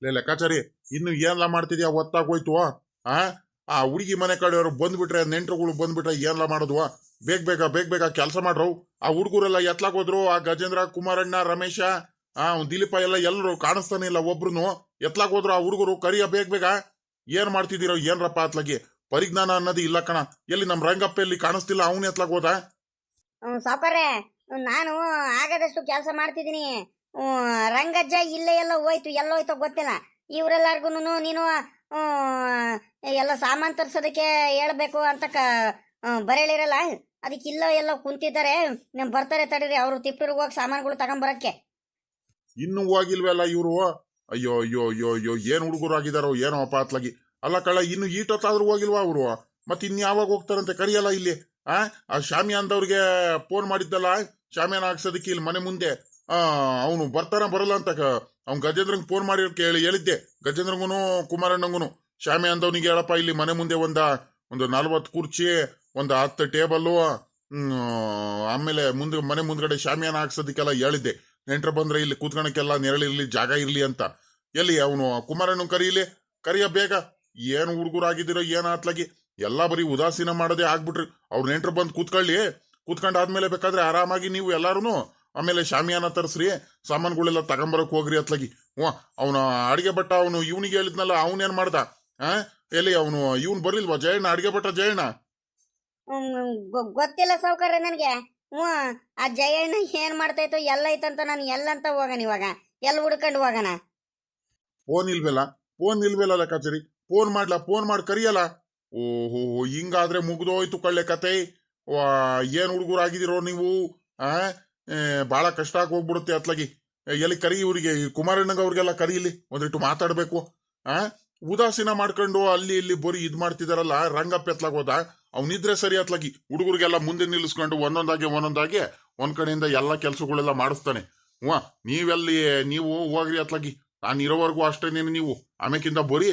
ಲೆಕ್ಕಾಚಾರಿ ಇನ್ನು ಏನ್ಲ ಮಾಡ್ತಿದ್ಯಾ ಒತ್ತಾಗೋಯ್ತು ಆ ಆ ಹುಡುಗಿ ಮನೆ ಕಡೆಯವರು ಬಂದ್ಬಿಟ್ರೆ ನೆಂಟ್ರುಗಳು ಬಂದ್ಬಿಟ್ರೆ ಏನ್ಲ ಮಾಡೋದು ಬೇಗ ಬೇಗ ಕೆಲಸ ಮಾಡ್ರು ಆ ಹುಡುಗರೆಲ್ಲ ಎತ್ಲಾಕ್ ಹೋದ್ರು ಆ ಗಜೇಂದ್ರ ಕುಮಾರಣ್ಣ ರಮೇಶ ದಿಲೀಪ ಎಲ್ಲ ಎಲ್ಲರೂ ಕಾಣಿಸ್ತಾನೆ ಇಲ್ಲ ಒಬ್ರು ಎತ್ಲಾಕ್ ಹೋದ್ರು ಆ ಹುಡುಗರು ಕರಿಯ ಬೇಗ ಏನ್ ಮಾಡ್ತಿದ್ದೀರೋ ಏನ್ರಪ್ಪ ಅತ್ಲಾಗಿ ಪರಿಜ್ಞಾನ ಅನ್ನೋದು ಇಲ್ಲ ಕಣ ಎಲ್ಲಿ ನಮ್ ರಂಗಪ್ಪ ಎಲ್ಲಿ ಕಾಣಿಸ್ತಿಲ್ಲ ಅವನ್ ಎತ್ಲಾಕ್ ಹೋದ ಸಾವುಕಾರ್ರೆ ನಾನು ಆಗದಷ್ಟು ಕೆಲಸ ಮಾಡ್ತಿದ್ದೀನಿ. ರಂಗಜ್ಜ ಇಲ್ಲೇ ಎಲ್ಲ ಹೋಯ್ತು ಎಲ್ಲೋಯ್ತೋ ಗೊತ್ತಿಲ್ಲ. ಇವರೆಲ್ಲರಿಗೂ ನೀನು ಎಲ್ಲ ಸಾಮಾನು ತರ್ಸೋದಕ್ಕೆ ಹೇಳ್ಬೇಕು ಅಂತ ಬರೇಳಿರಲ್ಲ, ಅದಕ್ಕೆ ಇಲ್ಲೋ ಎಲ್ಲೋ ಕುಂತಿದ್ದಾರೆ. ಬರ್ತಾರೆ ತಡೀರಿ, ಅವರು ತಿಪ್ಪೂರಿಗೆ ಹೋಗಿ ಸಾಮಾನುಗಳು ತಗೊಂಬರಕ್ಕೆ. ಇನ್ನು ಹೋಗಿಲ್ವಲ್ಲ ಇವ್ರು? ಅಯ್ಯೋ ಅಯ್ಯೋ ಅಯ್ಯೋ ಅಯ್ಯೋ ಏನ್ ಹುಡುಗರು ಆಗಿದಾರೋ ಏನೋ ಅಪ್ಪ ಅತ್ಲಾಗಿ. ಅಲ್ಲ ಕಳ್ಳ ಇನ್ನು ಈಟೊತ್ತಾದ್ರೂ ಹೋಗಿಲ್ವಾ ಅವರು? ಮತ್ತೆ ಇನ್ಯಾವಾಗ ಹೋಗ್ತಾರಂತೆ ಕರಿಯಲ್ಲ ಇಲ್ಲಿ. ಆ ಶಾಮಿಯಾನ್ದವ್ರಿಗೆ ಫೋನ್ ಮಾಡಿದ್ದಲ್ಲ, ಶಾಮಿಯಾನ ಹಾಕ್ಸೋದಕ್ಕೆ ಇಲ್ಲಿ ಮನೆ ಮುಂದೆ ಅವನು ಬರ್ತಾನ ಬರಲ್ಲ ಅಂತ ಅವ್ನು ಗಜೇಂದ್ರಂಗ್ ಫೋನ್ ಮಾಡಿ ಹೇಳಿದ್ದೆ. ಗಜೇಂದ್ರಂಗೂ ಕುಮಾರಣ್ಣಂಗೂ ಶಾಮಿಯಾನ್ದವ್ನಿಗೆ ಹೇಳಪ್ಪ ಇಲ್ಲಿ ಮನೆ ಮುಂದೆ ಒಂದು 40 ಕುರ್ಚಿ, ಒಂದು 10 ಟೇಬಲ್ಲು, ಆಮೇಲೆ ಮನೆ ಮುಂದ್ಗಡೆ ಶಾಮಿಯಾನ ಹಾಕ್ಸೋದಕ್ಕೆಲ್ಲ ಹೇಳಿದ್ದೆ. ನೆಂಟ್ರ ಬಂದ್ರೆ ಇಲ್ಲಿ ಕೂತ್ಕೊಳಕ್ಕೆಲ್ಲ ನೆರಳಿರ್ಲಿ ಜಾಗ ಇರ್ಲಿ ಅಂತ. ಎಲ್ಲಿ ಅವನು ಕುಮಾರಣ್ಣ ಕರಿಯ ಬೇಗ. ಏನು ಹುಡುಗರಾಗಿದ್ದೀರೋ ಏನ ಅತ್ಲಾಗಿ ಎಲ್ಲಾ ಬರೀ ಉದಾಸೀನ ಮಾಡೋದೇ ಆಗ್ಬಿಟ್ರಿ. ಅವ್ರ ನೆಂಟ್ರು ಬಂದು ಕೂತ್ಕೊಂಡಾದ್ಮೇಲೆ ಬೇಕಾದ್ರೆ ಆರಾಮಾಗಿ ನೀವು ಎಲ್ಲಾರು ಆಮೇಲೆ ಶಾಮಿಯಾನ ತರಿಸ್ರಿ, ಸಾಮಾನುಗಳೆಲ್ಲ ತಗೊಂಬರಕ್ ಹೋಗ್ರಿ ಅತ್ಲಾಗಿ. ಅವನ ಅಡಿಗೆ ಭಟ್ಟ ಅವನು ಇವನಿಗೆ ಹೇಳಿದ್ನಲ್ಲ, ಅವನೇನ್ ಮಾಡ್ದ? ಎಲ್ಲಿ ಅವನು ಇವನ್ ಬರ್ಲಿಲ್ವಾ ಜಯಣ್ಣ, ಅಡಿಗೆ ಭಟ್ಟ ಜಯಣ್ಣ? ಗೊತ್ತಿಲ್ಲ ಸಾವುಕಾರ ನನಗೆ. ಆ ಜಯಣ್ಣ ಏನ್ ಮಾಡ್ತಾ ಇತ್ತು ಎಲ್ಲ ಐತಂತ ನಾನು ಎಲ್ಲಂತ ಹೋಗಣ ಇವಾಗ, ಎಲ್ಲ ಹುಡ್ಕೊಂಡು ಹೋಗಣ. ಫೋನ್ ಇಲ್ವಲ್ಲ ಲೆಕ್ಕಾಚಾರಿ, ಫೋನ್ ಮಾಡಿ ಕರಿಯಲ್ಲ. ಓಹೋ ಹಿಂಗಾದ್ರೆ ಮುಗ್ದೋಯ್ತು ಕಳ್ಳೆ ಕತೆ. ಏನ್ ಹುಡುಗರಾಗಿದಿರೋ ನೀವು? ಬಹಳ ಕಷ್ಟ ಆಗಿ ಹೋಗ್ಬಿಡುತ್ತೆ ಅತ್ಲಾಗಿ. ಎಲ್ಲಿ ಕರಿ ಇವ್ರಿಗೆ, ಕುಮಾರಣ್ಣಗ ಅವ್ರಿಗೆಲ್ಲ ಕರೀಲಿ, ಒಂದಿಟ್ಟು ಮಾತಾಡ್ಬೇಕು. ಉದಾಸೀನ ಮಾಡ್ಕೊಂಡು ಅಲ್ಲಿ ಇಲ್ಲಿ ಬರೀ ಇದ್ ಮಾಡ್ತಿದಾರಲ್ಲ. ರಂಗಪ್ಪ ಎತ್ಲಾಗೋದ, ಅವನಿದ್ರೆ ಸರಿ ಅತ್ಲಾಗಿ. ಹುಡುಗರಿಗೆಲ್ಲ ಮುಂದೆ ನಿಲ್ಲಿಸ್ಕೊಂಡು ಒಂದೊಂದಾಗಿ ಒಂದ್ ಕಡೆಯಿಂದ ಎಲ್ಲ ಕೆಲ್ಸಗಳೆಲ್ಲ ಮಾಡಿಸ್ತಾನೆ. ನೀವು ಹೋಗ್ರಿ ಅತ್ಲಾಗಿ, ನಾನು ಇರೋವರೆಗೂ ಅಷ್ಟೇನೇನು. ನೀವು ಆಮೇಕಿಂದ ಬರೀ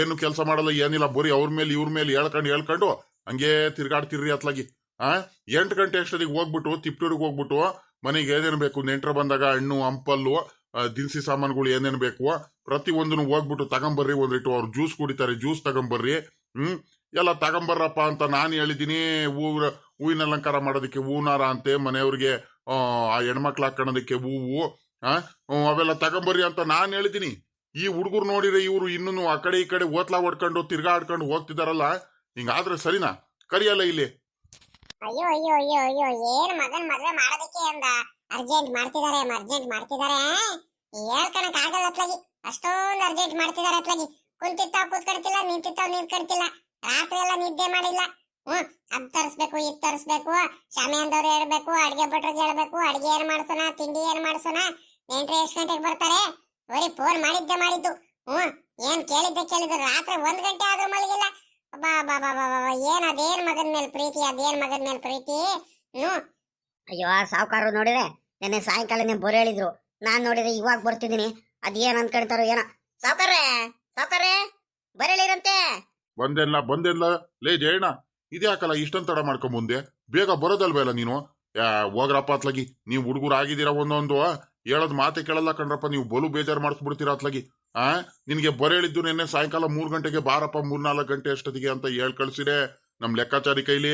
ಏನು ಕೆಲಸ ಮಾಡಲ್ಲ ಏನಿಲ್ಲ, ಬರೀ ಅವ್ರ ಮೇಲೆ ಇವ್ರ ಮೇಲೆ ಹೇಳ್ಕೊಂಡು ಹಂಗೇ ತಿರ್ಗಾಡ್ತಿರ್ರಿ ಅತ್ಲಾಗಿ. 8 ಗಂಟೆ ಅಷ್ಟೊತ್ತಿಗೆ ಹೋಗ್ಬಿಟ್ಟು ತಿಪ್ಟೂರಿಗೆ ಹೋಗ್ಬಿಟ್ಟು ಮನೆಗೆ ಏನೇನು ಬೇಕು, ನೆಂಟ್ರ ಬಂದಾಗ ಹಣ್ಣು ಹಂಪಲ್ಲು ದಿನಸಿ ಸಾಮಾನುಗಳು ಏನೇನು ಬೇಕು ಪ್ರತಿ ಒಂದನ್ನು ಹೋಗ್ಬಿಟ್ಟು ತಗೊಂಬರ್ರಿ. ಒಂದಿಟ್ಟು ಅವ್ರು ಜ್ಯೂಸ್ ಕುಡಿತಾರೆ, ಜ್ಯೂಸ್ ತಗೊಂಬರ್ರಿ. ಎಲ್ಲ ತಗೊಂಬರ್ರಪ್ಪ ಅಂತ ನಾನು ಹೇಳಿದ್ದೀನಿ. ಹೂವಿನ ಅಲಂಕಾರ ಮಾಡೋದಕ್ಕೆ ಹೂನಾರ ಅಂತೆ, ಮನೆಯವ್ರಿಗೆ ಆ ಹೆಣ್ಮಕ್ಳು ಹಾಕೋಣದಕ್ಕೆ ಹೂವು ಅವೆಲ್ಲ ತಗೊಂಬರ್ರಿ ಅಂತ ನಾನು ಹೇಳಿದ್ದೀನಿ. ಈ ಹುಡುಗರು ನೋಡಿದ್ರೆ ಇವ್ರು ಇನ್ನೂ ಆ ಕಡೆ ಈ ಕಡೆ ಓತ್ಲಾ ಹೊಡ್ಕೊಂಡು ತಿರ್ಗಾಡ್ಕೊಂಡು ಹೋಗ್ತಿದಾರಲ್ಲ. ಹಿಂಗಾದ್ರೆ ಸರಿನಾ? ಕರಿಯಲ್ಲ ಇಲ್ಲಿ. ಅಯ್ಯೋ ಅಯ್ಯೋ ಅಯ್ಯೋ ಅಯ್ಯೋ, ಏನ್ ಮಗನ್ ಮದ್ವೆ ಮಾಡೋದಕ್ಕೆ ಅಂದ ಅರ್ಜೆಂಟ್ ಮಾಡ್ತಿದಾರೆ. ಹೇಳ್ಕಣಕ್ ಆಗಲ್ಲ ಅತ್ಲಾಗಿ, ಅಷ್ಟೊಂದು ಅರ್ಜೆಂಟ್ ಮಾಡ್ತಿದಾರೆ ಅತ್ಲಾಗಿ. ಕೂತ್ಕೊಳ್ತಿಲ್ಲ, ನಿಂತ್ಕೊಳ್ತಿಲ್ಲ, ರಾತ್ರಿ ಎಲ್ಲ ನಿದ್ದೆ ಮಾಡಿಲ್ಲ. ಅದ್ ತರಿಸ್ಬೇಕು, ಇದ್ ತರಿಸ್ಬೇಕು, ಶಾಮಿಯಾನ್ದವ್ರು ಹೇಳ್ಬೇಕು, ಅಡ್ಗೆ ಭಟ್ರಿಗೆ ಹೇಳ್ಬೇಕು, ಅಡ್ಗೆ ಏನ್ ಮಾಡ್ಸೋಣ, ತಿಂಡಿ ಏನ್ ಮಾಡ್ಸೋಣ, ನೆಂಟ್ರೆ ಎಷ್ಟ್ ಗಂಟೆಗೆ ಬರ್ತಾರೆ, ಬರೀ ಫೋನ್ ಮಾಡಿದ್ದು. ಏನ್ ಕೇಳಿದ್ದು ರಾತ್ರಿ 1 ಗಂಟೆ ಆದ್ರೂ ಮಲಗಿಲ್ಲ. ಏನ್ ಅದೇನ್ ಮಗನ್ ಮೇಲೆ ಪ್ರೀತಿ. ಅಯ್ಯೋ ಆ ಸಾವುಕಾರರು ನೋಡಿದ್ರೆ ನೆನ್ನೆ ಸಾಯಂಕಾಲ ಬರೋ ಹೇಳಿದ್ರು. ನಾನ್ ನೋಡಿದ್ರೆ ಇವಾಗ ಬರ್ತಿದ್ದೀನಿ. ಅದೇನ್ ಅನ್ಕೊಂತಾರೋ ಏನೋ. ಸಾವುಕಾರ್ರೆ ಬರೇಳಿರಂತೆ. ಬಂದೆಲ್ಲ ಲೇ ಜಯಣ್ಣ, ಇದ್ಯಾಕಲ್ಲ ಇಷ್ಟೊಂದು ತಡ ಮಾಡ್ಕೊಂಡ್ ಮುಂದೆ? ಬೇಗ ಬರೋದಲ್ವೇಲ್ಲ ನೀನು? ಹೋಗ್ರಪ್ಪ ಅತ್ಲಾಗಿ, ನೀವು ಹುಡುಗರು ಆಗಿದ್ದೀರಾ ಒಂದೊಂದು ಹೇಳೋದ್ ಮಾತೆ ಕೇಳಲ್ಲ ಕಣ್ರಪ್ಪ. ನೀವು ಬಲು ಬೇಜಾರು ಮಾಡಿಸ್ಬಿಡ್ತೀರಾ ಅತ್ಲಾಗಿ. ನಿನ್ಗೆ ಬರೇಳಿದ್ದು ನಿನ್ನೆ ಸಾಯಂಕಾಲ 3 ಗಂಟೆಗೆ ಬಾರಪ್ಪ, 3-4 ಗಂಟೆ ಅಷ್ಟೊತ್ತಿಗೆ ಅಂತ ಕಳ್ಸಿರೆ ನಮ್ ಲೆಕ್ಕಾಚಾರಿ ಕೈಲಿ.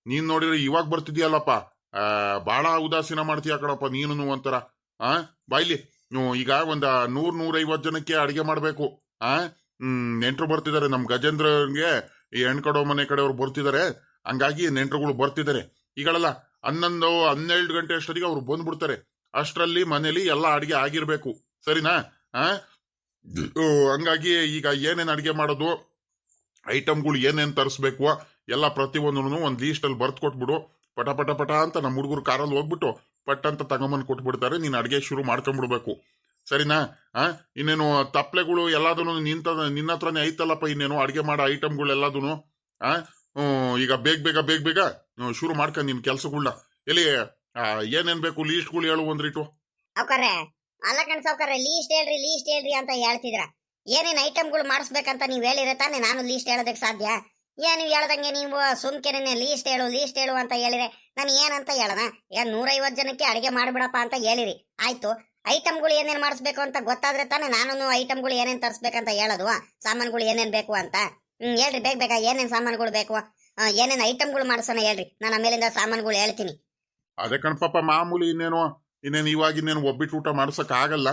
ನೀನ್ ನೋಡಿದ್ರೆ ಇವಾಗ ಬರ್ತಿದ್ಯಲ್ಲಪ್ಪ, ಬಾಳ ಉದಾಸೀನ ಮಾಡ್ತೀಯ ಕಣಪ್ಪ ನೀನು ಒಂಥರ. ಬಾಯ್ಲಿ, ಈಗ 100-150 ಜನಕ್ಕೆ ಅಡಿಗೆ ಮಾಡ್ಬೇಕು. ನೆಂಟ್ರು ಬರ್ತಿದ್ದಾರೆ, ನಮ್ ಗಜೇಂದ್ರಗೆ ಈ ಹೆಣ್ಕಡೋ ಮನೆ ಕಡೆಯವ್ರು ಬರ್ತಿದ್ದಾರೆ. ಹಂಗಾಗಿ ನೆಂಟ್ರುಗಳು ಬರ್ತಿದ್ದಾರೆ. ಈಗಳಲ್ಲ 11-12 ಗಂಟೆ ಅಷ್ಟೊತ್ತಿಗೆ ಅವ್ರು ಬಂದ್ಬಿಡ್ತಾರೆ. ಅಷ್ಟರಲ್ಲಿ ಮನೇಲಿ ಎಲ್ಲ ಅಡಿಗೆ ಆಗಿರ್ಬೇಕು, ಸರಿನಾ? ಹಂಗಾಗಿ ಈಗ ಏನೇನ್ ಅಡಿಗೆ ಮಾಡೋದು, ಐಟಮ್ಗಳು ಏನೇನ್ ತರಿಸ್ಬೇಕು ಎಲ್ಲ ಪ್ರತಿಯೊಂದೂ ಒಂದ್ ಲೀಸ್ಟ್ ಅಲ್ಲಿ ಬರ್ತ್ ಕೊಟ್ಬಿಡು. ಪಟ ಅಂತ ನಮ್ಮ ಹುಡುಗರು ಕಾರಲ್ಲಿ ಹೋಗ್ಬಿಟ್ಟು ಪಟ್ ಅಂತ ತಗೊಂಬಂದ್ ಕೊಟ್ಬಿಡ್ತಾರೆ. ನೀನ್ ಅಡಿಗೆ ಶುರು ಮಾಡ್ಕೊಂಡ್ಬಿಡ್ಬೇಕು, ಸರಿನಾ? ಇನ್ನೇನು ತಪ್ಲೆಗಳು ಎಲ್ಲದೂ ನಿನ್ನ ಹತ್ರನೇ ಐತಲ್ಲಪ್ಪ. ಇನ್ನೇನು ಅಡಿಗೆ ಮಾಡೋ ಐಟಮ್ಗಳು ಎಲ್ಲದೂ ಈಗ ಬೇಗ ಶುರು ಮಾಡ್ಕೊಂಡ್ ನಿನ್ ಕೆಲ್ಸಗಳನ್ನ. ಎಲ್ಲಿ ಏನೇನ್ ಬೇಕು ಲೀಸ್ಟ್ಗಳು ಹೇಳು ಒಂದ್ರಿಟ್ಟು. ಅಲ್ಲ ಕಣ್ ಸಾವುಕಾರ್ರೆ, ಲೀಸ್ಟ್ ಹೇಳ್ರಿ ಅಂತ ಹೇಳ್ತಿದ್ರ. ಏನೇನ್ ಐಟಮ್ಗಳು ಮಾಡಿಸ್ಬೇಕಂತ ನೀವ್ ಹೇಳಿದ್ರೆ ತಾನೆ ನಾನು ಲೀಸ್ಟ್ ಹೇಳೋದಕ್ಕೆ ಸಾಧ್ಯ. ನೀವು ಹೇಳ್ದಂಗೆ ನೀವು ಸುಮ್ಕೆನೆ ಲೀಸ್ಟ್ ಹೇಳು ಅಂತ ಹೇಳಿದ್ರೆ ನಾನು ಏನಂತ ಹೇಳೋಣ? 150 ಜನಕ್ಕೆ ಅಡಿಗೆ ಮಾಡ್ಬಿಡಪ್ಪ ಅಂತ ಹೇಳಿರಿ, ಆಯ್ತು. ಐಟಮ್ಗಳು ಏನೇನ್ ಮಾಡಿಸ್ಬೇಕು ಅಂತ ಗೊತ್ತಾದ್ರೆ ತಾನೇ ನಾನು ಐಟಮ್ಗಳು ಏನೇನ್ ತರಿಸ್ಬೇಕಂತ ಹೇಳೋದು, ಸಾಮಾನುಗಳು ಏನೇನ್ ಬೇಕು ಅಂತ. ಹೇಳ್ರಿ ಬೇಗ ಬೇಗ ಏನೇನ್ ಸಾಮಾನುಗಳು ಬೇಕು, ಏನೇನ್ ಐಟಮ್ಗಳು ಮಾಡ್ಸೋಣ ಹೇಳ್ರಿ, ನಾನು ಆಮೇಲಿಂದ ಸಾಮಾನುಗಳು ಹೇಳ್ತೀನಿ. ಅದೇ ಕಣ್ಪಾಪ ಮಾಮೂಲಿ, ಇನ್ನೇನು ಇವಾಗ ಇನ್ನೇನು ಒಬ್ಬಿಟ್ಟು ಊಟ ಮಾಡ್ಸಕ್ ಆಗಲ್ಲ.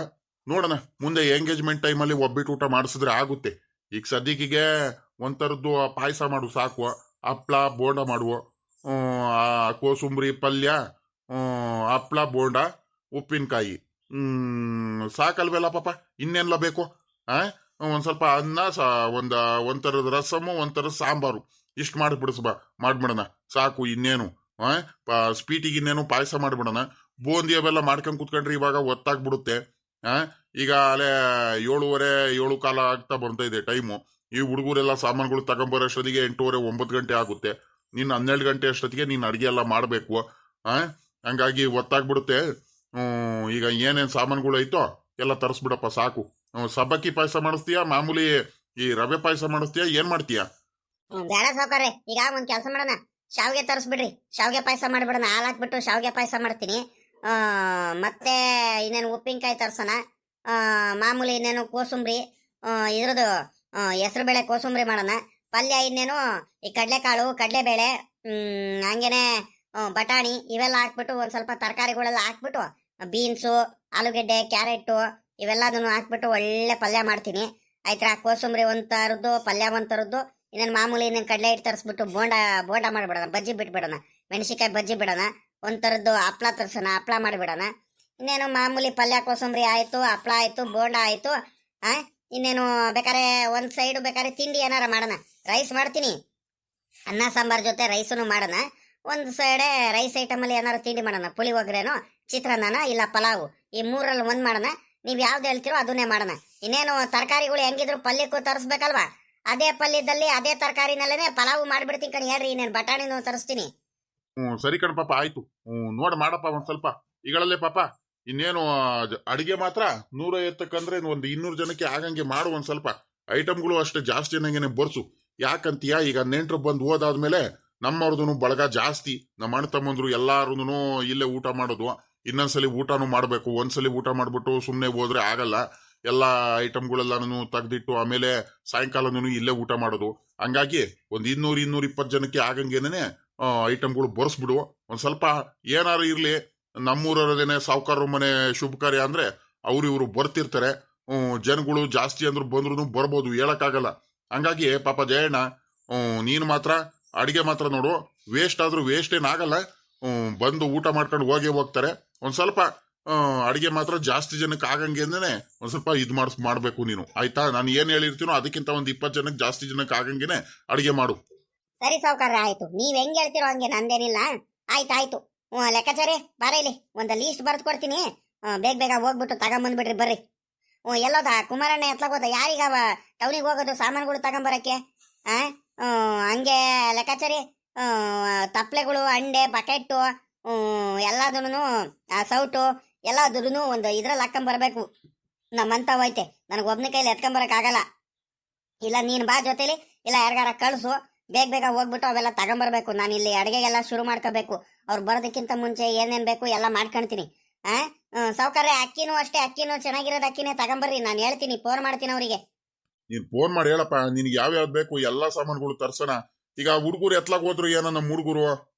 ನೋಡೋಣ ಮುಂದೆ ಎಂಗೇಜ್ಮೆಂಟ್ ಟೈಮಲ್ಲಿ ಒಬ್ಬಿಟ್ಟು ಊಟ ಮಾಡಿಸಿದ್ರೆ ಆಗುತ್ತೆ. ಈಗ ಸದ್ಯಕ್ಕೆ ಒಂಥರದ್ದು ಪಾಯಸ ಮಾಡು ಸಾಕು, ಹಪ್ಳ ಬೋಂಡ ಮಾಡುವ, ಕೋಸುಂಬರಿ ಪಲ್ಯ, ಹಪ್ಳ ಬೋಂಡ, ಉಪ್ಪಿನಕಾಯಿ, ಸಾಕಲ್ವೆಲ್ಲ ಪಾಪ, ಇನ್ನೇನ್ಲ ಬೇಕು? ಒಂದ್ ಸ್ವಲ್ಪ ಅನ್ನ, ಒಂಥರದ ರಸಮು, ಒಂಥರದ ಸಾಂಬಾರು, ಇಷ್ಟು ಮಾಡ್ಬಿಡೋಣ ಸಾಕು. ಇನ್ನೇನು ಸ್ವೀಟಿಗೆ ಇನ್ನೇನು ಪಾಯಸ ಮಾಡ್ಬಿಡೋಣ. ಬೂಂದಿ ಅವೆಲ್ಲ ಮಾಡ್ಕೊಂಡ್ ಕುತ್ಕೊಂಡ್ರಿ ಇವಾಗ ಒತ್ತಾಗ್ಬಿಡುತ್ತೆ. ಈಗ ಅಲ್ಲೇ 7:30 7 ಕಾಲ ಆಗ್ತಾ ಬರ್ತಾ ಇದೆ ಟೈಮು. ಈ ಹುಡುಗರೆಲ್ಲ ಸಾಮಾನುಗಳು ತಗೊಂಬರೋ ಅಷ್ಟೊತ್ತಿಗೆ 8:30 9 ಗಂಟೆ ಆಗುತ್ತೆ. ನೀನು 12 ಗಂಟೆ ಅಷ್ಟೊತ್ತಿಗೆ ನೀನು ಅಡುಗೆ ಎಲ್ಲ ಮಾಡಬೇಕು. ಹಂಗಾಗಿ ಒತ್ತಾಗ್ಬಿಡುತ್ತೆ. ಈಗ ಏನೇನು ಸಾಮಾನುಗಳು ಐತೋ ಎಲ್ಲ ತರಿಸ್ಬಿಡಪ್ಪ ಸಾಕು. ಸಬ್ಬಕ್ಕಿ ಪಾಯಸ ಮಾಡಿಸ್ತೀಯಾ, ಮಾಮೂಲಿ ಈ ರವೆ ಪಾಯಸ ಮಾಡಿಸ್ತೀಯಾ, ಏನ್ ಮಾಡ್ತೀಯಾ? ಬೇಡ ಸಾವ್ಕಾರ್ರೆ, ಈಗ ಒಂದ್ ಕೆಲಸ ಮಾಡೋಣ, ಶಾವ್ಗೆ ತರಿಸ್ಬಿಡ್ರಿ, ಶಾವ್ಗೆ ಪಾಯಸ ಮಾಡ್ಬಿಡೋಣ. ಹಾಲು ಹಾಕ್ಬಿಟ್ಟು ಶಾವ್ಗೆ ಪಾಯಸ ಮಾಡ್ತೀನಿ. ಮತ್ತೆ ಇನ್ನೇನು ಉಪ್ಪಿನಕಾಯಿ ತರ್ಸೋಣ. ಮಾಮೂಲಿ ಇನ್ನೇನು ಕೋಸುಂಬರಿ, ಇದ್ರದ್ದು ಹೆಸರುಬೇಳೆ ಕೋಸುಂಬರಿ ಮಾಡೋಣ. ಪಲ್ಯ ಇನ್ನೇನು ಈ ಕಡಲೆಕಾಳು, ಕಡಲೆಬೇಳೆ, ಹಂಗೇನೆ ಬಟಾಣಿ ಇವೆಲ್ಲ ಹಾಕ್ಬಿಟ್ಟು ಒಂದ್ ಸ್ವಲ್ಪ ತರಕಾರಿಗಳೆಲ್ಲ ಹಾಕ್ಬಿಟ್ಟು, ಬೀನ್ಸು, ಆಲೂಗೆಡ್ಡೆ, ಕ್ಯಾರೆಟು ಇವೆಲ್ಲದನ್ನು ಹಾಕ್ಬಿಟ್ಟು ಒಳ್ಳೆ ಪಲ್ಯ ಮಾಡ್ತೀನಿ. ಆಯ್ತಾ? ಕೋಸುಂಬರಿ ಒಂದ್ ತರದ್ದು, ಪಲ್ಯ ಒಂದ್ ತರದ್ದು, ಇನ್ನೇನು ಮಾಮೂಲಿ ಇನ್ನೇನು ಕಡಲೆ ಹಿಟ್ಟು ತರಿಸ್ಬಿಟ್ಟು ಬೋಂಡ ಮಾಡಿಬಿಡೋಣ, ಬಜ್ಜಿ ಬಿಟ್ಬಿಡೋಣ, ಮೆಣಸಿಕಾಯಿ ಬಜ್ಜಿ ಬಿಡೋಣ. ಒಂಥರದ್ದು ಹಪ್ಳ ತರ್ಸೋಣ, ಹಪ್ಳ ಮಾಡಿಬಿಡೋಣ. ಇನ್ನೇನು ಮಾಮೂಲಿ ಪಲ್ಯ ಕೋಸಂಬರಿ ಆಯ್ತು, ಹಪ್ಳ ಆಯ್ತು, ಬೋಂಡ ಆಯ್ತು. ಇನ್ನೇನು ಬೇಕಾರೆ ಒಂದ್ ಸೈಡು ಬೇಕಾರೆ ತಿಂಡಿ ಏನಾರ ಮಾಡೋಣ. ರೈಸ್ ಮಾಡ್ತೀನಿ, ಅನ್ನ ಸಾಂಬಾರ್ ಜೊತೆ ರೈಸನ್ನು ಮಾಡೋಣ. ಒಂದು ಸೈಡೆ ರೈಸ್ ಐಟಮಲ್ಲಿ ಏನಾರು ತಿಂಡಿ ಮಾಡೋಣ, ಪುಳಿಯೋಗರೆನೋ, ಚಿತ್ರಾನ್ನನ, ಇಲ್ಲ ಪಲಾವು, ಈ 3ರಲ್ಲಿ ಒಂದ್ ಮಾಡೋಣ. ನೀವ್ ಯಾವ್ದು ಹೇಳ್ತೀರೋ ಅದನ್ನೇ ಮಾಡೋಣ. ಇನ್ನೇನು ತರಕಾರಿಗಳು ಹೆಂಗಿದ್ರು ಪಲ್ಯಕ್ಕೂ ತರಿಸ್ಬೇಕಲ್ವಾ, ಅದೇ ಪಲ್ಯದಲ್ಲಿ ಅದೇ ತರಕಾರಿನಲ್ಲೇನೆ ಪಲಾವು ಮಾಡ್ಬಿಡ್ತೀನಿ ಕಣ್. ಹೇಳ್ರಿ, ಇನ್ನೇನು ಬಟಾಣಿನೂ ತರಿಸ್ತೀನಿ. ಸರಿ ಕಣ್ ಪಾಪ, ಆಯ್ತು. ನೋಡ ಮಾಡಪ್ಪ ಒಂದ್ ಸ್ವಲ್ಪ ಈಗಳಲ್ಲೇ ಪಾಪ. ಇನ್ನೇನು ಅಡಿಗೆ ಮಾತ್ರ 150 ಒಂದು 200 ಜನಕ್ಕೆ ಆಗಂಗೆ ಮಾಡು. ಒಂದ್ ಸ್ವಲ್ಪ ಐಟಮ್ಗಳು ಅಷ್ಟೇ ಜಾಸ್ತಿ ಅನ್ನಂಗೆನೆ ಬರ್ಸು. ಯಾಕಂತೀಯ, ಈಗ ನೆಂಟ್ರು ಬಂದು ಹೋದಾದ್ಮೇಲೆ ನಮ್ಮವ್ರದ್ದು ಬಳಗ ಜಾಸ್ತಿ, ನಮ್ಮ ಅಣ್ಣ ತಮ್ಮಂದ್ರು ಎಲ್ಲಾರು ಇಲ್ಲೇ ಊಟ ಮಾಡೋದು. ಇನ್ನೊಂದ್ಸಲಿ ಊಟನೂ ಮಾಡ್ಬೇಕು. ಒಂದ್ಸಲಿ ಊಟ ಮಾಡ್ಬಿಟ್ಟು ಸುಮ್ನೆ ಹೋದ್ರೆ ಆಗಲ್ಲ. ಎಲ್ಲಾ ಐಟಮ್ಗಳೆಲ್ಲಾನು ತೆಗ್ದಿಟ್ಟು ಆಮೇಲೆ ಸಾಯಂಕಾಲನೂ ಇಲ್ಲೇ ಊಟ ಮಾಡೋದು. ಹಂಗಾಗಿ ಒಂದ್ 200-220 ಜನಕ್ಕೆ ಆಗಂಗೇನೆ ಐಟಮ್ಗಳು ಬರ್ಸ್ಬಿಡು. ಒಂದ್ ಸ್ವಲ್ಪ ಏನಾರು ಇರ್ಲಿ, ನಮ್ಮೂರದೇನೆ ಸಾವುಕಾರ ಮನೆ ಶುಭ ಕಾರ್ಯ ಅಂದ್ರೆ ಇವ್ರು ಬರ್ತಿರ್ತಾರೆ. ಜನಗಳು ಜಾಸ್ತಿ ಅಂದ್ರು ಬಂದ್ರು ಬರ್ಬೋದು, ಹೇಳಕ್ಕಾಗಲ್ಲ. ಹಂಗಾಗಿ ಪಾಪ ಜಯಣ್ಣ, ನೀನು ಮಾತ್ರ ಅಡಿಗೆ ಮಾತ್ರ ನೋಡು, ವೇಸ್ಟ್ ಆದ್ರೂ ವೇಸ್ಟ್ ಏನಾಗಲ್ಲ. ಬಂದು ಊಟ ಮಾಡ್ಕೊಂಡು ಹೋಗ್ತಾರೆ. ಒಂದ್ ಸ್ವಲ್ಪ ಅಡಿಗೆ ಮಾತ್ರ ಜಾಸ್ತಿ ಜನಕ್ಕೆ ಆಗಂಗೆ ಅಂದೇನೆ ಒಂದ್ ಸ್ವಲ್ಪ ಮಾಡ್ಬೇಕು ನೀನು, ಆಯ್ತಾ? ನಾನು ಏನ್ ಹೇಳಿರ್ತೀನೋ ಅದಕ್ಕಿಂತ ಒಂದ್ 20 ಜನಕ್ಕೆ ಜಾಸ್ತಿ ಜನಕ್ಕೆ ಆಗಂಗೆನೆ ಅಡಿಗೆ ಮಾಡು. ಸರಿ ಸಾವ್ಕಾರ, ಆಯ್ತು. ನೀವ್ ಹೆಂಗ್ ಹೇಳ್ತಿರೋ ಹಂಗೆ, ನಂದೇನಿಲ್ಲ. ಆಯ್ತಾಯ್ತು. ಲೆಕ್ಕಾಚಾರಿ ಬಾರ ಇಲ್ಲಿ, ಒಂದ್ ಲೀಸ್ಟ್ ಬರ್ದು ಕೊಡ್ತೀನಿ. ಬೇಗ ಬೇಗ ಹೋಗ್ಬಿಟ್ಟು ತಗೊಂಬಂದ್ಬಿಡ್ರಿ, ಬರ್ರಿ. ಎಲ್ಲೋದ ಕುಮಾರಣ್ಣ ಎತ್ಲಾಗೋದ? ಯಾರಿಗವ ಟೌನಿಗೆ ಹೋಗೋದು ಸಾಮಾನುಗಳು ತಗೊಂಬರಕ್ಕೆ? ಹಂಗೆ ಲೆಕ್ಕಾಚಾರಿ, ತಪ್ಲೆಗಳು, ಅಂಡೆ, ಬಕೆಟ್ಟು, ಎಲ್ಲದನ್ನು ಸೌಟು ಎಲ್ಲದನ್ನು ಒಂದು ಇದ್ರಲ್ಲಿ ಹಾಕೊಂಬರ್ಬೇಕು. ನಮ್ಮಂತ ಹೋಯ್ತೆ, ನನಗೊಬ್ನ ಕೈಲಿ ಎತ್ಕೊಂಬರಕ್ಕಾಗಲ್ಲ. ಇಲ್ಲ ನೀನ್ ಬಾ ಜೊತೆಲಿ, ಇಲ್ಲ ಯಾರಿಗಾರ ಕಳ್ಸು. ಬೇಗ ಬೇಗ ಹೋಗ್ಬಿಟ್ಟು ಅವೆಲ್ಲ ತಗೊಂಬರ್ಬೇಕು. ನಾನು ಇಲ್ಲಿ ಅಡಿಗೆಗೆಲ್ಲ ಶುರು ಮಾಡ್ಕೋಬೇಕು. ಅವ್ರು ಬರೋದಕ್ಕಿಂತ ಮುಂಚೆ ಏನೇನ್ ಬೇಕು ಎಲ್ಲ ಮಾಡ್ಕೊಂತೀನಿ. ಸಾವ್ಕಾರ್ರೆ, ಅಕ್ಕಿನೂ ಅಷ್ಟೇ, ಅಕ್ಕಿನೂ ಚೆನ್ನಾಗಿರೋದು ಅಕ್ಕಿನೇ ತಗೊಂಬರ್ರಿ. ನಾನು ಹೇಳ್ತೀನಿ, ಫೋನ್ ಮಾಡ್ತೀನಿ ಅವರಿಗೆ. ನೀನ್ ಫೋನ್ ಮಾಡಿ ಹೇಳಪ್ಪ, ನಿನ್ಗೆ ಯಾವ್ಯಾವ್ದು ಬೇಕು ಎಲ್ಲಾ ಸಾಮಾನುಗಳು ತರ್ಸೋಣ. ಈಗ ಹುಡುಗರು ಎತ್ಲಾಗ ಹೋದ್ರು ಏನೋ ನಮ್ಮ ಹುಡುಗರು.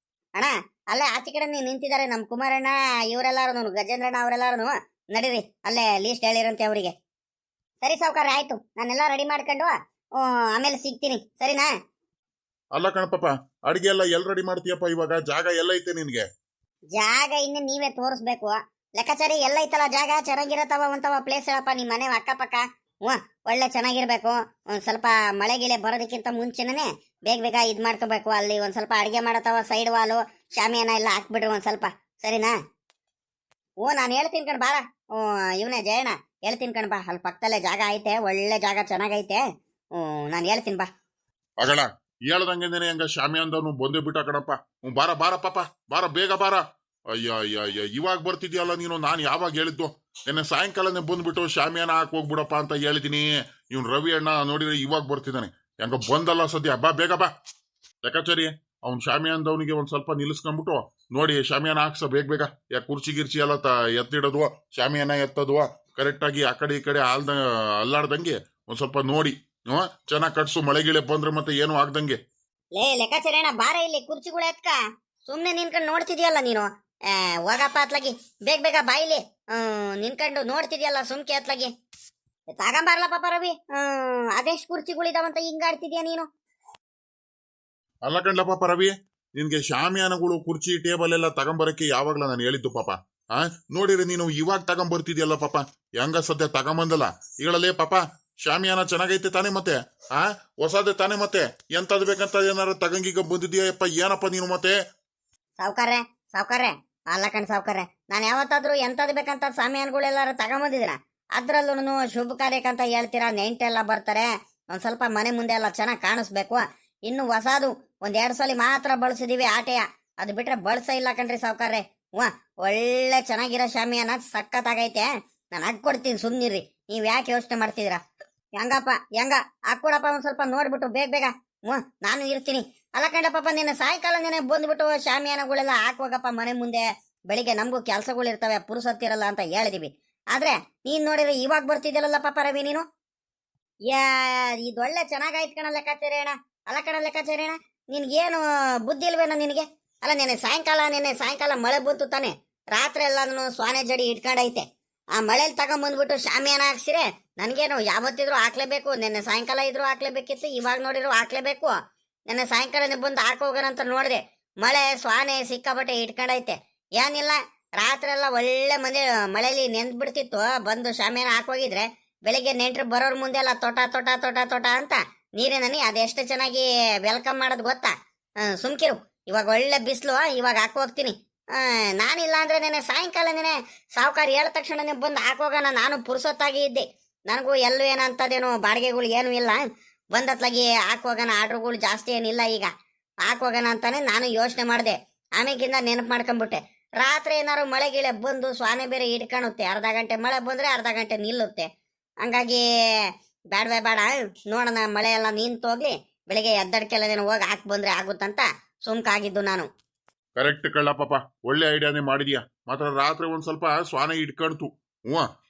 ಅಣ್ಣ, ಅಲ್ಲೇ ಆಚೆ ಕಡೆ ನಿಂತಿದ್ದಾರೆ ನಮ್ಮ ಕುಮಾರಣ್ಣ, ಇವರೆಲ್ಲಾರು, ಗಜೇಂದ್ರಣ್ಣ ಅವರೆಲ್ಲಾರು. ನಡೀರಿ, ಅಲ್ಲೇ ಲೀಸ್ಟ್ ಹೇಳಿರಂತೆ ಅವರಿಗೆ. ಸರಿ ಸಾವ್ಕಾರ, ಆಯ್ತು. ನಾನೆಲ್ಲ ರೆಡಿ ಮಾಡ್ಕೊಂಡು ಆಮೇಲೆ ಸಿಗ್ತೀನಿ, ಸರಿನಾ? ಅಲ್ಲ ಕಣಪ್ಪ, ಅಡಿಗೆ ಎಲ್ಲ ಎಲ್ ರೆಡಿ ಮಾಡ್ತೀಯಪ್ಪ? ಇವಾಗ ಜಾಗ ಎಲ್ಲ ಐತೆ ನಿನ್ಗೆ? ಜಾಗ ಇನ್ನು ನೀವೇ ತೋರಿಸ್ಬೇಕು. ಲೆಕ್ಕಾಚಾರಿ ಎಲ್ಲ ಐತಲ್ಲ ಜಾಗ, ಚೆನ್ನಾಗಿರತ್ತವ ಒಂತವ ಪ್ಲೇಸ್ ಹೇಳಪ್ಪ ನಿಮ್ಮ ಮನೆ ಅಕ್ಕಪಕ್ಕ. ಒಳ್ಳೆ ಚೆನ್ನಾಗಿರ್ಬೇಕು. ಒಂದ್ ಸ್ವಲ್ಪ ಮಳೆ ಗಿಳೆ ಬರೋದಕ್ಕಿಂತ ಮುಂಚೆನೇ ಬೇಗ ಬೇಗ ಇದ್ ಮಾಡ್ಕೋಬೇಕು. ಅಲ್ಲಿ ಒಂದ್ ಸ್ವಲ್ಪ ಅಡಿಗೆ ಮಾಡತ್ತವ ಸೈಡ್ ವಾಲು, ಶಾಮಿಯಾನ ಎಲ್ಲ ಹಾಕ್ಬಿಡ್ರಿ ಒಂದ್ ಸ್ವಲ್ಪ, ಸರಿನಾ? ನಾನು ಹೇಳ್ತೀನಿ ಕಣ್ ಬಾರ. ಇವನೇ ಜಯಣ್ಣ, ಹೇಳ್ತೀನಿ ಕಣ್ ಬಾ. ಅಲ್ಲಿ ಪಕ್ಕದಲ್ಲೇ ಜಾಗ ಐತೆ, ಒಳ್ಳೆ ಜಾಗ ಚೆನ್ನಾಗೈತೆ. ನಾನು ಹೇಳ್ತೀನಿ ಬಾ. ಅಗಳ ಹೇಳ್ದಂಗೆನೆ ಹಂಗ ಶಾಮಿಯಾನದವನು ಬಂದೇ ಬಿಟ್ಟ ಕಣಪ್ಪ. ಬಾರ ಬಾರ ಪಾಪ, ಬಾರ ಬೇಗ ಬಾರ. ಅಯ್ಯ ಇವಾಗ ಬರ್ತಿದ್ಯಲ್ಲ ನೀನು. ನಾನು ಯಾವಾಗ ಹೇಳಿದ್ದು? ಏನ ಸಾಯಂಕಾಲನೇ ಬಂದ್ಬಿಟ್ಟು ಶಾಮಿಯಾನ ಹಾಕಿ ಹೋಗ್ಬಿಡಪ್ಪ ಅಂತ ಹೇಳಿದೀನಿ. ಇವ್ನು ರವಿ ಅಣ್ಣ ನೋಡಿದ್ರೆ ಇವಾಗ ಬರ್ತಿದ್ದಾನೆ. ಹೆಂಗ ಬಂದಲ್ಲ ಸದ್ಯ, ಬಾ ಬೇಗ ಬಾ. ಲೆಕ್ಕಾಚಾರಿ, ಅವ್ನು ಶಾಮಿಯಾನದವನಿಗೆ ಒಂದ್ ಸ್ವಲ್ಪ ನಿಲ್ಲಿಸ್ಕೊಂಡ್ಬಿಟ್ಟು ನೋಡಿ ಶಾಮಿಯಾನ ಹಾಕ್ಸ ಬೇಗ ಬೇಗ. ಯಾಕೆ ಕುರ್ಚಿ ಗಿರ್ಚಿ ಎಲ್ಲ ಎತ್ತಿಡೋದು, ಶಾಮಿಯಾನ ಎತ್ತದು ಕರೆಕ್ಟ್ ಆಗಿ ಆ ಕಡೆ ಈ ಕಡೆ ಅಲ್ಲಾಡ್ದಂಗೆ ಒಂದ್ ಸ್ವಲ್ಪ ನೋಡಿ ಚೆನ್ನಾಗಿ ಕಟ್ಸು. ಮಳೆಗಿಳೆ ಬಂದ್ರೆ ಮತ್ತೆ ಏನು ಆಗ್ದಂಗೆ. ಲೆಕ್ಕಾಚಾರ ಬಾರ ಇಲ್ಲಿ ಕುರ್ಚಿಗಳು ಎತ್ಕ. ಸುಮ್ನೆ ನಿನ್ಕಂಡು ನೋಡ್ತಿದ್ಯಲ್ಲ ನೀನು. ಹೋಗಪ್ಪ ಅತ್ಲಾಗಿ, ಬೇಗ ಬೇಗ ಬಾಯಿಲಿ. ನಿನ್ಕಂಡು ನೋಡ್ತಿದ್ಯಲ್ಲ ಸುಮ್ಕೆ ಅತ್ಲಾಗಿ. ತಗೊಂಬಾರ್ಲ ಪಾಪ ರವಿ. ಅದೆಷ್ಟು ಕುರ್ಚಿಗಳಿದಾವಂತ ಹಿಂಗಾಡ್ತಿದ್ಯಾ ನೀನು? ಅಲ್ಲ ಕಣ್ಲ ಪಾಪ ರವಿ, ನಿನ್ಗೆ ಶಾಮಿಯಾನಗಳು ಕುರ್ಚಿ ಟೇಬಲ್ ಎಲ್ಲ ತಗೊಂಬರಕ್ಕೆ ಯಾವಾಗ್ಲ ನಾನು ಹೇಳಿದ್ದು ಪಾಪ. ನೋಡಿರಿ ನೀನು ಇವಾಗ ತಗೊಂಬರ್ತಿದ್ಯಲ್ಲ ಪಾಪ. ಹೆಂಗ ಸದ್ಯ ತಗೊಂಬಂದಲ್ಲ ಈಗಳಲ್ಲೇ ಪಾಪ. ಶಾಮಿಯಾನ ಚೆನ್ನಾಗೈತೆ ತಾನೆ ಮತ್ತೆ? ಹೊಸದೇ ತಾನೆ ಮತ್ತೆ? ಎಂತದ್ ಬೇಕಂತ ಏನಾರ ತಗಂಗೀಗ ಬಂದಿದ್ಯಪ್ಪ? ಏನಪ್ಪ ನೀನು ಮತ್ತೆ? ಸಾವ್ಕಾರ್ರೆ ಅಲ್ಲ ಕಣ್ ಸಾವ್ಕಾರ್ರೆ, ನಾನು ಯಾವತ್ತಾದ್ರೂ ಎಂತದ್ ಬೇಕಂತ ಶಾಮಿಯಾನಗಳೆಲ್ಲಾರು ತಗೊಂಬಂದಿದ್ದೀರ? ಅದ್ರಲ್ಲೂ ಶುಭ ಕಾರ್ಯಕ್ಕಂತ ಹೇಳ್ತೀರಾ, ನೆಂಟೆಲ್ಲ ಬರ್ತಾರೆ, ಒಂದ್ ಸ್ವಲ್ಪ ಮನೆ ಮುಂದೆ ಎಲ್ಲ ಚೆನ್ನಾಗಿ ಕಾಣಿಸ್ಬೇಕು. ಇನ್ನು ಹೊಸದು 1-2 ಸಲ ಮಾತ್ರ ಬಳಸಿದೀವಿ ಆಟೆಯ, ಅದು ಬಿಟ್ರೆ ಬಳಸ ಇಲ್ಲ ಕಣ್ರಿ ಸಾವ್ಕಾರ್ರೆ. ಒಳ್ಳೆ ಚೆನ್ನಾಗಿರೋ ಶಾಮಿಯಾನ ಸಖತ್ತಾಗೈತೆ. ನಾನು ಹಾಕೊಡ್ತೀನಿ, ಸುಮ್ನಿರ್ರಿ. ನೀವ್ ಯಾಕೆ ಯೋಚನೆ ಮಾಡ್ತಿದ್ದೀರಾ? ಹೆಂಗ ಹಾಕೊಡಪ್ಪ ಒಂದ್ ಸ್ವಲ್ಪ ನೋಡ್ಬಿಟ್ಟು ಬೇಗ ಬೇಗ. ನಾನು ಇರ್ತೀನಿ. ಅಲ್ಲ ಕಂಡ ಪಾಪ, ನಿನ್ನ ಸಾಯಂಕಾಲ ನೆನೆ ಬಂದ್ಬಿಟ್ಟು ಶಾಮಿಯಾನಗಳೆಲ್ಲ ಹಾಕುವಾಗಪ್ಪ ಮನೆ ಮುಂದೆ. ಬೆಳಿಗ್ಗೆ ನಮಗೂ ಕೆಲಸಗಳು ಇರ್ತವೆ, ಪುರುಸತ್ತಿರಲ್ಲ ಅಂತ ಹೇಳಿದೀವಿ. ಆದ್ರೆ ನೀನ್ ನೋಡಿದ್ರೆ ಇವಾಗ ಬರ್ತಿದ್ಯಲ್ಲ ಪಾಪ ರವಿ ನೀನು. ಇದೊಳ್ಳೆ ಚೆನ್ನಾಗಾಯ್ತು ಕಣ ಲೆಕ್ಕಾಚಾರ್ಯಣ. ಅಲ್ಲ ಕಣ ಲೆಕ್ಕಾಚಾರ್ಯಣ, ನಿನ್ಗೇನು ಬುದ್ಧಿ ಇಲ್ವೇನ ನಿನಗೆ? ಅಲ್ಲ ನೆನೆ ಸಾಯಂಕಾಲ ಮಳೆ ಬಂತು ತಾನೆ, ರಾತ್ರಿ ಎಲ್ಲ ಸ್ವಾನೆ ಜಡಿ ಇಟ್ಕೊಂಡೈತೆ. ಆ ಮಳೇಲಿ ತಗೊಂಬಂದ್ಬಿಟ್ಟು ಶಾಮಿಯಾನ ಹಾಕ್ಸಿರೆ ನನ್ಗೇನು ಯಾವತ್ತಿದ್ರು ಹಾಕ್ಲೇಬೇಕು. ನೆನ್ನೆ ಸಾಯಂಕಾಲ ಇದ್ರು ಹಾಕ್ಲೇಬೇಕಿತ್ತು, ಇವಾಗ ನೋಡಿದ್ರು ಹಾಕ್ಲೇಬೇಕು. ನೆನ್ನೆ ಸಾಯಂಕಾಲನೇ ಬಂದು ಹಾಕೋಗೋಣ ಅಂತ ನೋಡಿದೆ, ಮಳೆ ಸ್ವಾನೆ ಸಿಕ್ಕಾಬಟ್ಟೆ ಇಟ್ಕೊಂಡೈತೆ. ಏನಿಲ್ಲ, ರಾತ್ರಿ ಎಲ್ಲ ಒಳ್ಳೆ ಮಳೆಲಿ ನೆಂದ್ಬಿಡ್ತಿತ್ತು. ಬಂದು ಶಾಮಿಯಾನ ಹಾಕೋಗಿದ್ರೆ ಬೆಳಿಗ್ಗೆ ನೆಂಟ್ರು ಬರೋರ್ ಮುಂದೆ ಎಲ್ಲ ತೋಟ ಅಂತ ನೀರಿನಲ್ಲಿ ಅದೆಷ್ಟು ಚೆನ್ನಾಗಿ ವೆಲ್ಕಮ್ ಮಾಡೋದು ಗೊತ್ತಾ? ಸುಮ್ಕಿರು, ಇವಾಗ ಒಳ್ಳೆ ಬಿಸಿಲು, ಇವಾಗ ಹಾಕೋಗ್ತೀನಿ. ನಾನಿಲ್ಲ ಅಂದ್ರೆ ನೆನೆ ಸಾಯಂಕಾಲ ಸಾವುಕಾರ ಹೇಳಿದ ತಕ್ಷಣ ಬಂದು ಹಾಕೋಗೋಣ. ನಾನು ಪುರ್ಸೊತ್ತಾಗಿ ಇದ್ದೆ, ನನಗೂ ಎಲ್ಲೂ ಏನಂತದೇನು ಬಾಡಿಗೆಗಳು ಏನೂ ಇಲ್ಲ. ಬಂದತ್ಲಾಗಿ ಹಾಕೋಗೋಣ, ಆರ್ಡ್ರುಗಳು ಜಾಸ್ತಿ ಏನಿಲ್ಲ, ಈಗ ಹಾಕೋಗೋಣ ಅಂತಾನೆ ನಾನು ಯೋಚನೆ ಮಾಡಿದೆ. ಆಮೇಕಿಂದ ನೆನಪು ಮಾಡ್ಕೊಂಡ್ಬಿಟ್ಟೆ. ರಾತ್ರಿ ಏನಾರು ಮಳೆ ಗಿಳೆ ಬಂದು ಸ್ವಾನೆ ಬೇರೆ ಇಟ್ಕೊಳುತ್ತೆ, ಅರ್ಧ ಗಂಟೆ ಮಳೆ ಬಂದ್ರೆ ಅರ್ಧ ಗಂಟೆ ನಿಲ್ಲುತ್ತೆ. ಹಂಗಾಗಿ ಬೇಡ ನೋಡೋಣ, ಮಳೆ ಎಲ್ಲ ನಿಂತೋಗ್ಲಿ, ಬೆಳಿಗ್ಗೆ ಎದ್ದಡ್ಕೆಲ್ಲದೇನು ಹೋಗಿ ಹಾಕಿ ಬಂದ್ರೆ ಆಗುತ್ತಂತ ಸುಮ್ಕಾಗಿದ್ದು ನಾನು. ಕರೆಕ್ಟ್ ಕಳ್ಳ ಪಾಪ, ಒಳ್ಳೆ ಐಡಿಯಾನೇ ಮಾಡಿದ್ಯಾ. ಮಾತ್ರ ರಾತ್ರಿ ಒಂದ್ ಸ್ವಲ್ಪ ಸ್ವಾನೆ ಇಟ್ಕೊಳ್ತು.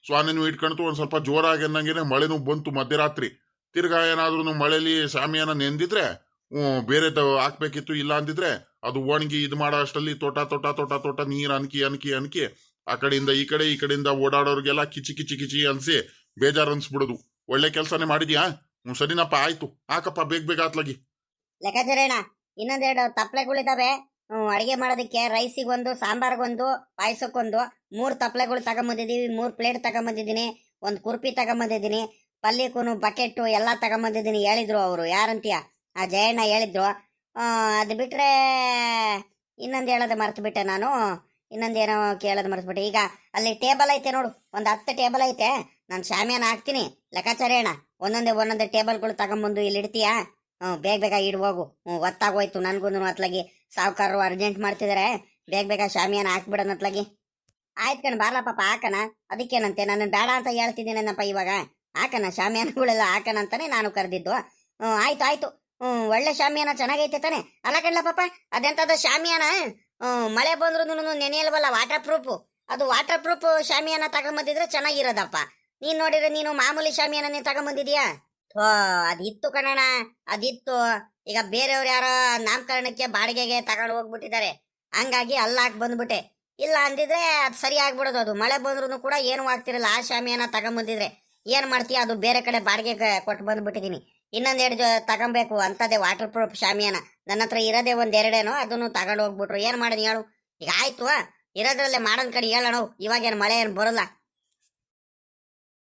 ಸ್ವಾನೆನೂ ಇಟ್ಕೊಳ್ತು, ಒಂದ್ ಸ್ವಲ್ಪ ಜೋರಾಗಿ ಅನ್ನಂಗೇನೆ ಮಳೆನೂ ಬಂತು ಮಧ್ಯರಾತ್ರಿ. ತಿರ್ಗಾ ಏನಾದ್ರೂ ಮಳೆಲಿ ಶಾಮಿಯಾನ ನೆಂದಿದ್ರೆ ಬೇರೆ ಹಾಕ್ಬೇಕಿತ್ತು. ಇಲ್ಲ ಅಂದಿದ್ರೆ ಅದು ಒಣಗಿ ಇದು ಮಾಡೋ ಅಷ್ಟಲ್ಲಿ ತೋಟ ನೀರ್ ಅನ್ಕಿ ಆ ಕಡೆಯಿಂದ ಈ ಕಡೆಯಿಂದ ಓಡಾಡೋರ್ಗೆಲ್ಲ ಕಿಚಿ ಅನ್ಸಿ ಬೇಜಾರು ಅನ್ಸ್ಬಿಡೋದು. ಒಳ್ಳೆ ಕೆಲ್ಸನೇ ಮಾಡಿದ್ಯಾ. ಸರಿನಪ್ಪ, ಆಯ್ತು, ಹಾಕಪ್ಪ ಬೇಗ ಆತ್ಲಾಗಿ. ಲೆಕ್ಕಾಚಾರ್ಯಣ, ಇನ್ನೊಂದೆರಡು ತಪ್ಪಲೆಗಳಿದಾವೆ ಅಡಿಗೆ ಮಾಡೋದಕ್ಕೆ. ರೈಸಿಗೊಂದು, ಸಾಂಬಾರ್ಗೊಂದು, ಪಾಯಸಕ್ಕೊಂದು 3 ತಪ್ಪಲೆಗಳು ತಗೊಂಬಂದಿದೀವಿ. 3 ಪ್ಲೇಟ್ ತಗೊಂಬಂದಿದ್ದೀನಿ, 1 ಕುರ್ಪಿ ತಗೊಂಬಂದಿದ್ದೀನಿ, ಪಲ್ಯಕ್ಕೂ ಬಕೆಟ್ಟು ಎಲ್ಲ ತಗೊಂಬಂದಿದ್ದೀನಿ. ಹೇಳಿದ್ರು ಅವರು, ಯಾರಂತೀಯ, ಆ ಜಯಣ್ಣ ಹೇಳಿದ್ರು. ಅದು ಬಿಟ್ರೆ ಇನ್ನೊಂದು ಹೇಳೋದು ಮರ್ತು ಬಿಟ್ಟೆ ನಾನು. ಇನ್ನೊಂದೇನೋ ಕೇಳೋದು ಮರ್ತ್ಬಿಟ್ಟೆ. ಈಗ ಅಲ್ಲಿ ಟೇಬಲ್ ಐತೆ ನೋಡು, 10 ಟೇಬಲ್ ಐತೆ. ನಾನು ಶಾಮಿಯಾನ ಹಾಕ್ತೀನಿ. ಲೆಕ್ಕಾಚಾರ್ಯಣ, ಒಂದೊಂದೇ ಟೇಬಲ್ಗಳು ತಗೊಂಬಂದು ಇಲ್ಲಿ ಇಡ್ತೀಯಾ? ಬೇಗ ಇಡ್ಬೋಗು. ಒತ್ತಾಗೋಯ್ತು ನನ್ಗೂ ಅತ್ಲಾಗಿ. ಸಾವುಕಾರರು ಅರ್ಜೆಂಟ್ ಮಾಡ್ತಿದಾರೆ, ಬೇಗ ಶಾಮಿಯಾನ ಹಾಕ್ಬಿಡೋಣ ಅತ್ಲಾಗಿ. ಆಯ್ತು ಕಣ್, ಬಾರ್ಲ ಪಾಪ ಹಾಕಣ. ಅದಕ್ಕೇನಂತೆ, ನಾನು ಬೇಡ ಅಂತ ಹೇಳ್ತಿದ್ದೀನಪ್ಪ. ಇವಾಗ ಹಾಕಣ, ಶಾಮಿಯಾನಗಳೆಲ್ಲ ಹಾಕಣ ಅಂತಾನೆ ನಾನು ಕರೆದಿದ್ದು. ಆಯ್ತು. ಒಳ್ಳೆ ಶಾಮಿಯಾನ ಚೆನ್ನಾಗೈತೆ ತಾನೆ? ಅಲ್ಲ ಕಣ್ಲ ಪಾಪ, ಅದೆಂತದ ಶಾಮಿಯಾನ ಮಳೆ ಬಂದ್ರು ನೆನೆಯಲ್ವಲ್ಲ, ವಾಟರ್ ಪ್ರೂಫ್. ಅದು ವಾಟರ್ ಪ್ರೂಫ್ ಶಾಮಿಯಾನ ತಗೊಂಬಂದಿದ್ರೆ ಚೆನ್ನಾಗಿರೋದಪ್ಪ. ನೀನ್ ನೋಡಿದ್ರೆ ನೀನು ಮಾಮೂಲಿ ಶಾಮಿಯಾನ ತಗೊಂಬಂದಿದ್ಯಾ? ಅದಿತ್ತು ಕಣಣ, ಅದಿತ್ತು. ಈಗ ಬೇರೆಯವ್ರು ಯಾರೋ ನಾಮಕರಣಕ್ಕೆ ಬಾಡಿಗೆಗೆ ತಗೊಂಡು ಹೋಗ್ಬಿಟ್ಟಿದ್ದಾರೆ, ಹಂಗಾಗಿ ಅಲ್ಲಾಕ್ ಬಂದ್ಬಿಟ್ಟೆ. ಇಲ್ಲ ಅಂದಿದ್ರೆ ಅದು ಸರಿ ಆಗ್ಬಿಡೋದು. ಅದು ಮಳೆ ಬಂದ್ರು ಕೂಡ ಏನು ಆಗ್ತಿರಲ್ಲ. ಆ ಶಾಮಿಯಾನ ತಗೊಂಬಂದಿದ್ರೆ ಏನ್ ಮಾಡ್ತೀಯ, ಅದು ಬೇರೆ ಕಡೆ ಬಾಡಿಗೆ ಕೊಟ್ಟು ಬಂದ್ಬಿಟ್ಟಿದೀನಿ. ಇನ್ನೊಂದೆರಡು ತಗೊಬೇಕು ಅಂತದೇ ವಾಟರ್ ಪ್ರೂಫ್ ಶಾಮಿಯಾನ. ನನ್ನ ಹತ್ರ ಇರೋದೇ 1-2 ಅದನ್ನು ತಗೊಂಡು ಹೋಗ್ಬಿಟ್ರು. ಏನ್ ಮಾಡಿದ್ನಿ ಹೇಳು? ಈಗ ಆಯ್ತು, ಇರೋದ್ರಲ್ಲೇ ಮಾಡೋನ್ ಕಡೆ ಹೇಳೋಣ. ಇವಾಗೇನು ಮಳೆ ಏನು ಬರೋಲ್ಲ.